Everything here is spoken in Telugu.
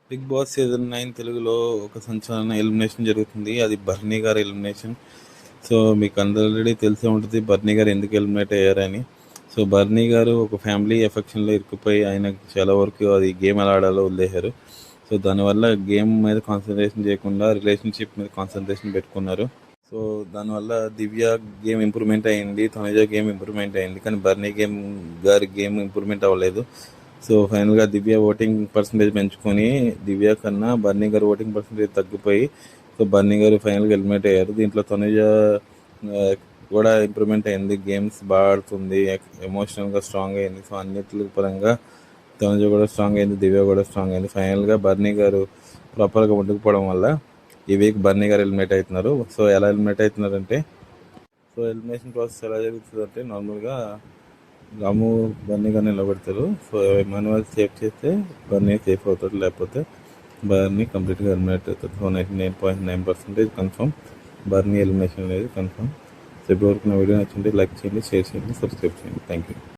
బిగ్ బాస్ సీజన్ 9 తెలుగులో ఒక సంచలన ఎలిమినేషన్ జరుగుతుంది. అది బర్నీ గారి ఎలిమినేషన్. సో మీకు ఆల్రెడీ తెలిసే ఉంటుంది బర్నీ గారు ఎందుకు ఎలిమినేట్ అయ్యారని. సో బర్నీ గారు ఒక ఫ్యామిలీ ఎఫెక్షన్లో ఇరుక్కుపోయి ఆయనకు చాలా వరకు అది గేమ్ ఎలా ఆడాలో వదిలేశారు. సో దానివల్ల గేమ్ మీద కాన్సన్ట్రేషన్ చేయకుండా రిలేషన్షిప్ మీద కాన్సన్ట్రేషన్ పెట్టుకున్నారు. సో దానివల్ల దివ్య గేమ్ ఇంప్రూవ్మెంట్ అయ్యింది, తనుజ గేమ్ ఇంప్రూవ్మెంట్ అయ్యింది, కానీ బర్నీ గారి గేమ్ ఇంప్రూవ్మెంట్ అవ్వలేదు. సో ఫైనల్గా దివ్య ఓటింగ్ పర్సంటేజ్ పెంచుకొని దివ్య కన్నా బర్నీ గారు ఓటింగ్ పర్సంటేజ్ తగ్గిపోయి సో బర్నీ గారు ఫైనల్గా ఎలిమినేట్ అయ్యారు. దీంట్లో తనుజ కూడా ఇంప్రూవ్మెంట్ అయింది, గేమ్స్ బాగా ఆడుతుంది, ఎమోషనల్గా స్ట్రాంగ్ అయింది. సో అన్నిటి పరంగా తనుజ కూడా స్ట్రాంగ్ అయింది, దివ్య కూడా స్ట్రాంగ్ అయింది. ఫైనల్గా బర్నీ గారు ప్రాపర్గా ఉండకపోవడం వల్ల ఈ వీక్ బర్నీ గారు ఎలిమినేట్ అవుతున్నారు. సో ఎలా ఎలిమినేట్ అవుతున్నారంటే, సో ఎలిమినేషన్ ప్రాసెస్ ఎలా జరుగుతుంది అంటే నార్మల్గా రాము బర్నీ గారిని నిలబెడతారు. సో ఎమాన్యుయల్ సేఫ్ చేస్తే బర్నీ సేఫ్ అవుతాడు, లేకపోతే బర్నీ కంప్లీట్గా ఎలిమినేట్ అవుతాడు. సో 99.9% కన్ఫర్మ్ బర్నీ ఎలిమినేషన్ అనేది కన్ఫర్మ్. సో ఇప్పటివరకు నా వీడియో నచ్చింది లైక్ చేయండి, షేర్ చేయండి, సబ్స్క్రైబ్ చేయండి. Thank you.